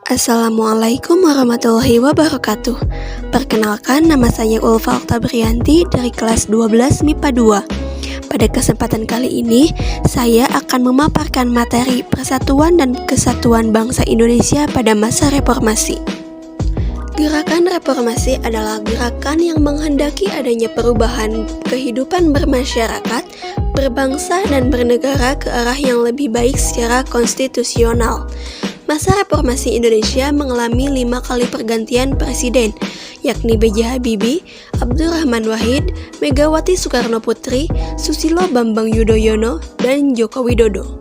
Assalamualaikum warahmatullahi wabarakatuh. Perkenalkan, nama saya Ulfa Oktabrianti dari kelas 12 MIPA 2. Pada kesempatan kali ini, saya akan memaparkan materi Persatuan dan Kesatuan Bangsa Indonesia pada masa reformasi. Gerakan reformasi adalah gerakan yang menghendaki adanya perubahan kehidupan bermasyarakat, berbangsa, dan bernegara ke arah yang lebih baik secara konstitusional. Masa reformasi Indonesia mengalami 5 kali pergantian presiden, yakni B.J. Habibie, Abdurrahman Wahid, Megawati Soekarno Putri, Susilo Bambang Yudhoyono, dan Joko Widodo.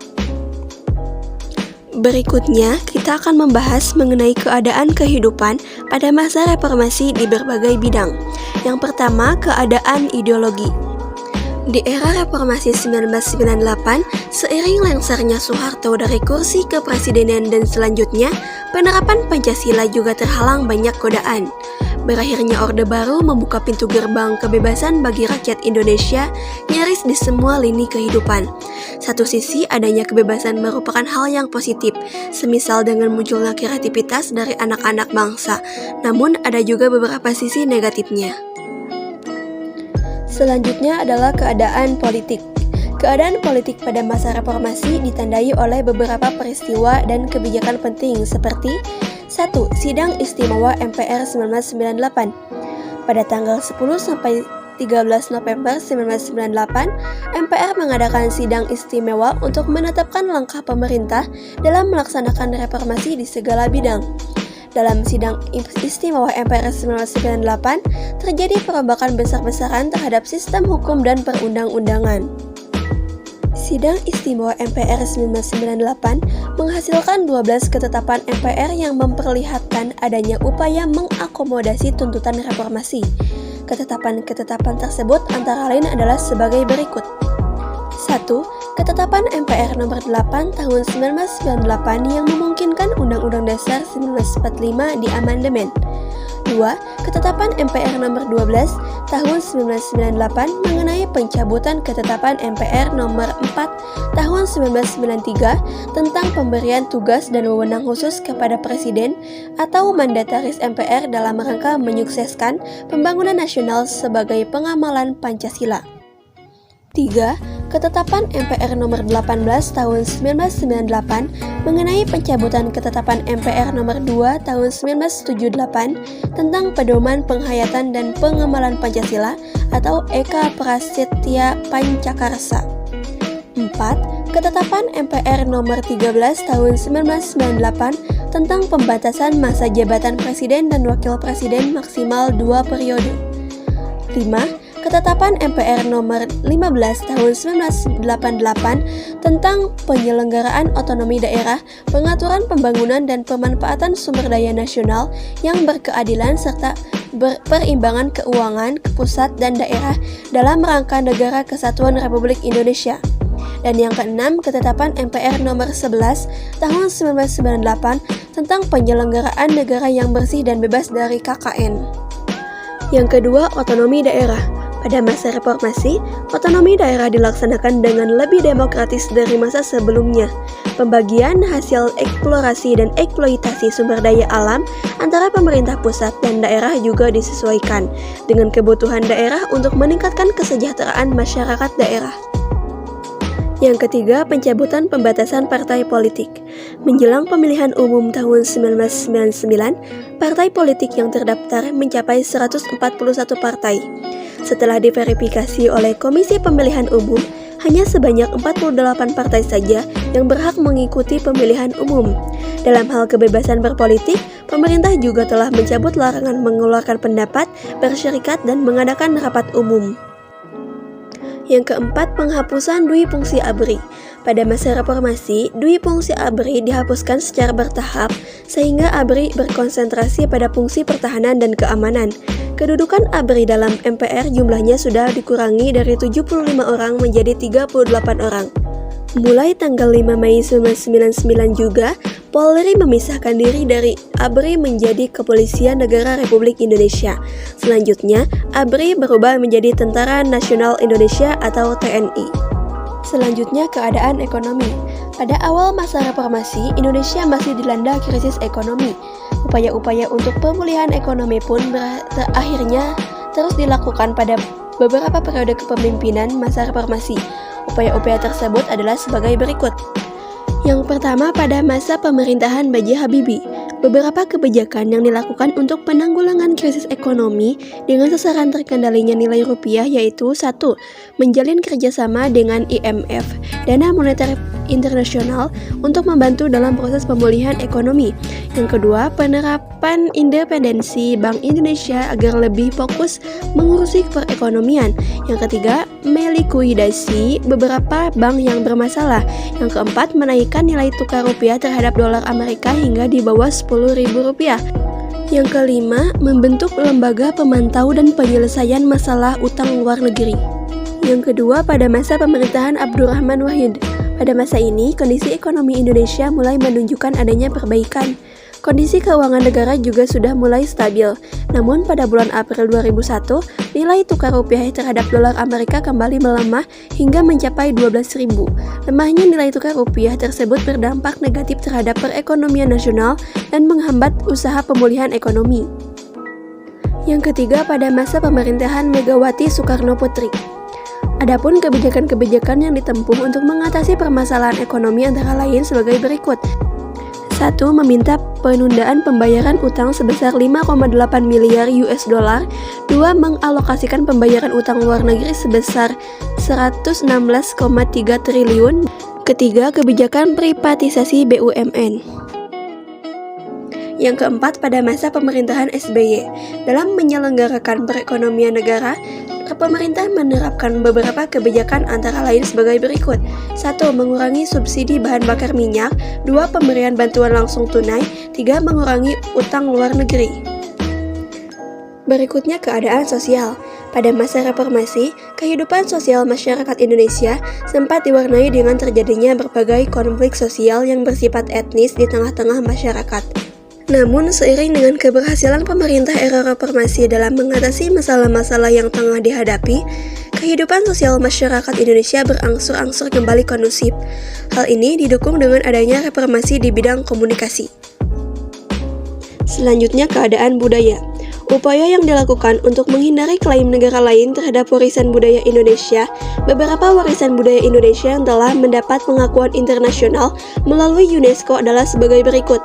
Berikutnya, kita akan membahas mengenai keadaan kehidupan pada masa reformasi di berbagai bidang. Yang pertama, keadaan ideologi. Di era reformasi 1998, seiring lengsernya Soeharto dari kursi kepresidenan dan selanjutnya, penerapan Pancasila juga terhalang banyak godaan. Berakhirnya Orde Baru membuka pintu gerbang kebebasan bagi rakyat Indonesia nyaris di semua lini kehidupan. Satu sisi, adanya kebebasan merupakan hal yang positif, semisal dengan munculnya kreativitas dari anak-anak bangsa. Namun, ada juga beberapa sisi negatifnya. Selanjutnya adalah keadaan politik. Keadaan politik pada masa reformasi ditandai oleh beberapa peristiwa dan kebijakan penting seperti 1. Sidang Istimewa MPR 1998. Pada tanggal 10 sampai 13 November 1998, MPR mengadakan sidang istimewa untuk menetapkan langkah pemerintah dalam melaksanakan reformasi di segala bidang. Dalam sidang istimewa MPR 1998, terjadi perombakan besar-besaran terhadap sistem hukum dan perundang-undangan. Sidang istimewa MPR 1998 menghasilkan 12 ketetapan MPR yang memperlihatkan adanya upaya mengakomodasi tuntutan reformasi. Ketetapan-ketetapan tersebut antara lain adalah sebagai berikut. 1. Ketetapan MPR nomor 8 tahun 1998 yang memungkinkan Undang-Undang Dasar 1945 diamandemen. 2. Ketetapan MPR nomor 12 tahun 1998 mengenai pencabutan ketetapan MPR nomor 4 tahun 1993 tentang pemberian tugas dan wewenang khusus kepada Presiden atau mandataris MPR dalam rangka menyukseskan pembangunan nasional sebagai pengamalan Pancasila. 3. Ketetapan MPR nomor 18 tahun 1998 mengenai pencabutan ketetapan MPR nomor 2 tahun 1978 tentang pedoman penghayatan dan pengamalan Pancasila atau Eka Prasetya Pancakarsa. 4. Ketetapan MPR nomor 13 tahun 1998 tentang pembatasan masa jabatan Presiden dan Wakil Presiden maksimal 2 periode. 5. Ketetapan MPR nomor 15 tahun 1988 tentang penyelenggaraan otonomi daerah, pengaturan pembangunan dan pemanfaatan sumber daya nasional yang berkeadilan serta perimbangan keuangan ke pusat dan daerah dalam rangka Negara Kesatuan Republik Indonesia. Dan yang keenam, ketetapan MPR nomor 11 tahun 1998 tentang penyelenggaraan negara yang bersih dan bebas dari KKN. Yang kedua, otonomi daerah. Pada masa reformasi, otonomi daerah dilaksanakan dengan lebih demokratis dari masa sebelumnya. Pembagian hasil eksplorasi dan eksploitasi sumber daya alam antara pemerintah pusat dan daerah juga disesuaikan dengan kebutuhan daerah untuk meningkatkan kesejahteraan masyarakat daerah. Yang ketiga, pencabutan pembatasan partai politik. Menjelang pemilihan umum tahun 1999, partai politik yang terdaftar mencapai 141 partai. Setelah diverifikasi oleh Komisi Pemilihan Umum, hanya sebanyak 48 partai saja yang berhak mengikuti pemilihan umum. Dalam hal kebebasan berpolitik, pemerintah juga telah mencabut larangan mengeluarkan pendapat, bersyarikat, dan mengadakan rapat umum. Yang keempat, penghapusan dui fungsi ABRI. Pada masa reformasi, dui fungsi ABRI dihapuskan secara bertahap sehingga ABRI berkonsentrasi pada fungsi pertahanan dan keamanan. Kedudukan ABRI dalam MPR jumlahnya sudah dikurangi dari 75 orang menjadi 38 orang. Mulai tanggal 5 Mei 1999 juga, Polri memisahkan diri dari ABRI menjadi Kepolisian Negara Republik Indonesia. Selanjutnya, ABRI berubah menjadi Tentara Nasional Indonesia atau TNI. Selanjutnya, keadaan ekonomi. Pada awal masa reformasi, Indonesia masih dilanda krisis ekonomi. Upaya-upaya untuk pemulihan ekonomi pun akhirnya terus dilakukan pada beberapa periode kepemimpinan masa reformasi. Upaya-upaya tersebut adalah sebagai berikut. Yang pertama, pada masa pemerintahan B.J. Habibie, beberapa kebijakan yang dilakukan untuk penanggulangan krisis ekonomi dengan sasaran terkendalinya nilai rupiah yaitu 1. Menjalin kerjasama dengan IMF, Dana Moneter Internasional, untuk membantu dalam proses pemulihan ekonomi. Yang kedua, penerapan independensi Bank Indonesia agar lebih fokus mengurusi perekonomian. Yang ketiga, melikuidasi beberapa bank yang bermasalah. Yang keempat, menaikkan nilai tukar rupiah terhadap dolar Amerika hingga di bawah Rp10.000. Yang kelima, membentuk lembaga pemantau dan penyelesaian masalah utang luar negeri. Yang kedua, pada masa pemerintahan Abdurrahman Wahid. Pada masa ini, kondisi ekonomi Indonesia mulai menunjukkan adanya perbaikan. Kondisi keuangan negara juga sudah mulai stabil. Namun pada bulan April 2001, nilai tukar rupiah terhadap dolar Amerika kembali melemah hingga mencapai 12.000. Lemahnya nilai tukar rupiah tersebut berdampak negatif terhadap perekonomian nasional dan menghambat usaha pemulihan ekonomi. Yang ketiga, pada masa pemerintahan Megawati Soekarno Putri. Adapun kebijakan-kebijakan yang ditempuh untuk mengatasi permasalahan ekonomi antara lain sebagai berikut. 1. Meminta penundaan pembayaran utang sebesar 5,8 miliar US dollar. 2. Mengalokasikan pembayaran utang luar negeri sebesar 116,3 triliun. Ketiga, kebijakan privatisasi BUMN. Yang keempat, pada masa pemerintahan SBY, dalam menyelenggarakan perekonomian negara, pemerintah menerapkan beberapa kebijakan antara lain sebagai berikut. 1. Mengurangi subsidi bahan bakar minyak. 2. Pemberian bantuan langsung tunai. 3. Mengurangi utang luar negeri. Berikutnya, keadaan sosial. Pada masa reformasi, kehidupan sosial masyarakat Indonesia sempat diwarnai dengan terjadinya berbagai konflik sosial yang bersifat etnis di tengah-tengah masyarakat. Namun, seiring dengan keberhasilan pemerintah era reformasi dalam mengatasi masalah-masalah yang tengah dihadapi, kehidupan sosial masyarakat Indonesia berangsur-angsur kembali kondusif. Hal ini didukung dengan adanya reformasi di bidang komunikasi. Selanjutnya, keadaan budaya. Upaya yang dilakukan untuk menghindari klaim negara lain terhadap warisan budaya Indonesia. Beberapa warisan budaya Indonesia yang telah mendapat pengakuan internasional melalui UNESCO adalah sebagai berikut.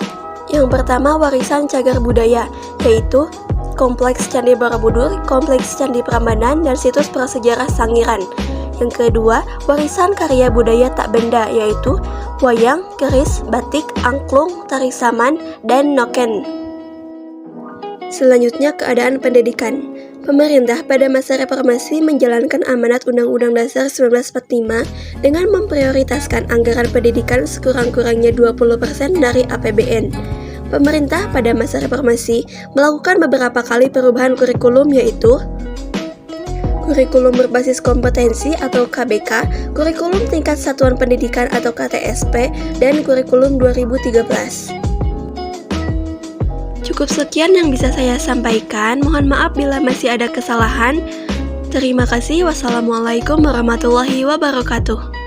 Yang pertama, warisan cagar budaya, yaitu Kompleks Candi Borobudur, Kompleks Candi Prambanan, dan situs prasejarah Sangiran. Yang kedua, warisan karya budaya tak benda, yaitu wayang, keris, batik, angklung, tari saman, dan noken. Selanjutnya, keadaan pendidikan. Pemerintah pada masa reformasi menjalankan amanat Undang-Undang Dasar 1945 dengan memprioritaskan anggaran pendidikan sekurang-kurangnya 20% dari APBN. Pemerintah pada masa reformasi melakukan beberapa kali perubahan kurikulum, yaitu kurikulum berbasis kompetensi atau KBK, kurikulum tingkat satuan pendidikan atau KTSP, dan kurikulum 2013. Cukup sekian yang bisa saya sampaikan. Mohon maaf bila masih ada kesalahan. Terima kasih. Wassalamualaikum warahmatullahi wabarakatuh.